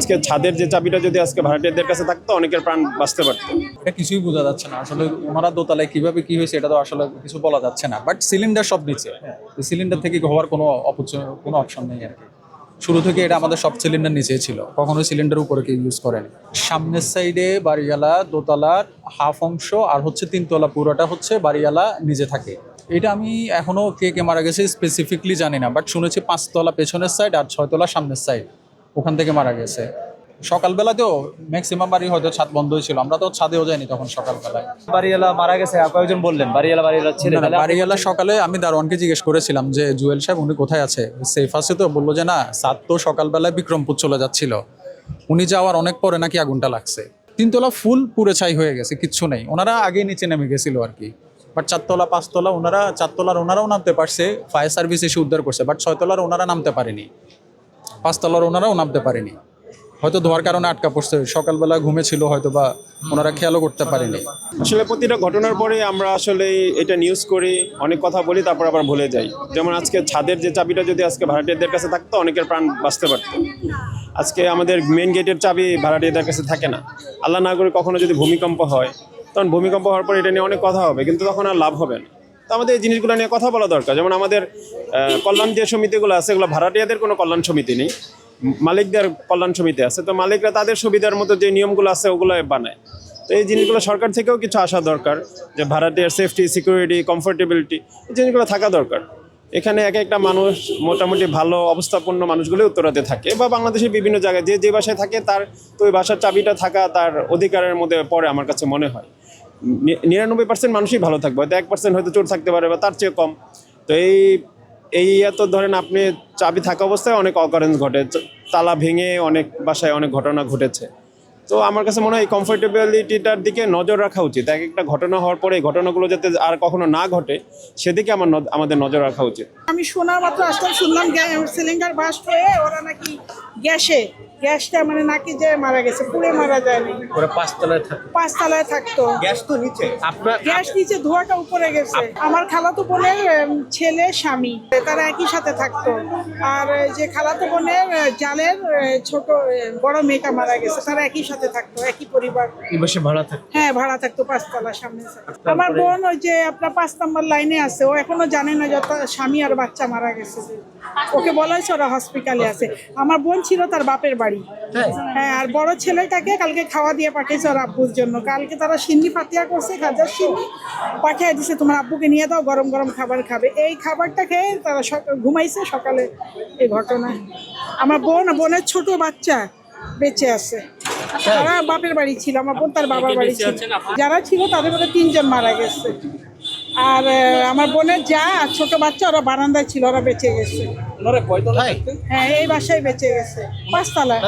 আজকে ছাদের যে চাবিটা যদি আজকে ভাড়াটিয়াদের কাছে থাকতো অনেকের প্রাণ বাঁচতে পারতো। এটা কিছুই বোঝা যাচ্ছে না আসলে, ওনারা দোতলায় কিভাবে কি হয়েছে এটা তো আসলে কিছু বলা যাচ্ছে না। বাট সিলিন্ডার সব নিচে, সিলিন্ডার থেকে হওয়ার কোনো অপশন নেই আর কি। শুরু থেকে এটা আমাদের সব সিলিন্ডার নিচেই ছিল, কখনোই সিলিন্ডার উপরে কেউ ইউজ করেনি। সামনের সাইডে বাড়িওয়ালা দোতলার হাফ অংশ আর হচ্ছে তিনতলা পুরোটা হচ্ছে বাড়িওয়ালা নিজে থাকে। এটা আমি এখনো কে মারা গেছে স্পেসিফিকলি জানি না, বাট শুনেছি 5 তলা পেছনের সাইড আর 6 তলা সামনের সাইড, ওখান থেকে মারা গেছে। সকালবেলাতেও ম্যাক্সিমাম বাড়ি হয়তো ছাদ বন্ধই ছিল, আমরা তো ছাদেও যাইনি তখন সকালবেলায়। বাড়িওয়ালা মারা গেছে, কয়েকজন বললেন বাড়িওয়ালা ছেলে। বাড়িওয়ালা সকালে আমি দারোয়ানকে জিজ্ঞেস করেছিলাম যে জুয়েল সাহেব উনি কোথায় আছে, সেফ আছে তো? বললো যে না, ছাদ তো সকালবেলায় বিক্রমপুর চলে যাচ্ছিল, উনি যাওয়ার অনেক পরে নাকি আগুনটা লাগছে। 3 তলা ফুল পুড়ে ছাই হয়ে গেছে, কিচ্ছু নেই, ওনারা আগে নিচে নেমে গেছিল আর কি। বাট 4 তলা 5 তলা ওনারা, 4 তলার ওনারাও নামতে পারছে, ফায়ার সার্ভিস এসে উদ্ধার করছে। বাট 6 তলার ওনারা নামতে পারেনি, 5 তলার ওনারাও নামতে পারেনি, হয়তো ধোয়ার কারণে আটকা পড়ছে, সকালবেলা ঘুমেছিল হয়তো, বা ওনারা খেয়ালও করতে পারেনি। আসলে প্রতিটা ঘটনার পরে আমরা আসলে এটা নিউজ করি, অনেক কথা বলি, তারপর আবার ভুলে যাই। যেমন আজকে ছাদের যে চাবিটা যদি আজকে ভাড়াটিয়াদের কাছে থাকতো অনেকের প্রাণ বাঁচতে পারতো। আজকে আমাদের মেন গেটের চাবি ভাড়াটিয়াদের কাছে থাকে না। আল্লাহ না করে কখনো যদি ভূমিকম্প হয়, তখন ভূমিকম্প হওয়ার পর এটা নিয়ে অনেক কথা হবে, কিন্তু তখন আর লাভ হবে না। তো আমাদের এই জিনিসগুলো নিয়ে কথা বলা দরকার। যেমন আমাদের কল্যাণ যে সমিতিগুলো আছে, এগুলো ভাড়াটিয়াদের কোনো কল্যাণ সমিতি নেই, মালিকদের কল্যাণ সমিতি আছে। তো মালিকরা তাদের সুবিধার মতো যে নিয়মগুলো আছে ওগুলো বানায়। তো এই জিনিসগুলো সরকার থেকেও কিছু আসা দরকার, যে ভাড়াটিয়ার সেফটি, সিকিউরিটি, কমফোর্টেবিলিটি, এই জিনিসগুলো থাকা দরকার। এখানে এক একটা মানুষ মোটামুটি ভালো অবস্থাপন্ন মানুষগুলো উত্তরাতে থাকে, বা বাংলাদেশের বিভিন্ন জায়গায় যে বাসায় থাকে তার তো ওই বাসার চাবিটা থাকা তার অধিকারের মধ্যে পড়ে আমার কাছে মনে হয়। 99% মানুষই ভালো থাকবে, হয়তো 1% হয়তো চোর থাকতে পারে বা তার চেয়ে কম। তো এই এত ধরেন আপনি চাবি থাকা অবস্থায় অনেক অকারেন্স ঘটে, তালা ভেঙে অনেক বাসায় অনেক ঘটনা ঘটেছে। তো আমার কাছে মনে হয় এই কমফোর্টেবিলিটিটার দিকে নজর রাখা উচিত। এক একটা ঘটনা হওয়ার পরে এই ঘটনাগুলো যাতে আর কখনো না ঘটে সেদিকে আমাদের নজর রাখা উচিত। আমি শোনা মাত্র আসলাম, শুনলাম সিলিন্ডার বাস্ট হয়ে ওরা নাকি গ্যাসটা মানে নাকি যে মারা গেছে, পুড়ে মারা যায়নি। ওরা 5 তলায় থাকে, 5 তলায় থাকতো, গ্যাস তো নিচে, আপনার গ্যাস নিচে, ধোঁয়াটা উপরে গেছে। আমার খালাতো বোনের ছেলে স্বামী তারা একই সাথে থাকতো, আর যে খালাতো বোনের জালের ছোট বড় মেয়েটা মারা গেছে, তারা একই সাথে থাকতো, একই পরিবার। এই বসে ভাড়া থাকে? হ্যাঁ, ভাড়া থাকতো 5 তলার সামনে। আমার বোন ওই যে আপনার 5 নম্বর লাইনে আছে, ও এখনো জানে না যে তার স্বামী আর বাচ্চা মারা গেছে। ওকে বলা হয়েছে ওরা হসপিটালে আছে। আমার বোন ছিল তার বাপের বাড়ি। হ্যাঁ, আর বড় ছেলেটাকে কালকে খাওয়া দিয়ে পাঠিয়েছে ওর আব্বুর জন্য। কালকে তারা সিন্নি ফাতিয়া করছে, খাজার সিন্নি পাঠিয়ে দিছে, তোমার আব্বুকে নিয়ে দাও, গরম গরম খাবার খাবে। এই খাবারটা খেয়ে তারা ঘুমাইছে, সকালে এই ঘটনা। আমার বোনের ছোট বাচ্চা বেঁচে আছে, তারা বাপের বাড়ি ছিল, আমার বোন তার বাবার বাড়ি ছিল। যারা ছিল তাদের মধ্যে 3 জন মারা গেছে, আর আমার বোনের যা আর ছোট বাচ্চা ওরা বারান্দায় ছিল, ওরা বেঁচে গেছে। হ্যাঁ, এই বাসায় বেঁচে গেছে, 5 তলায়।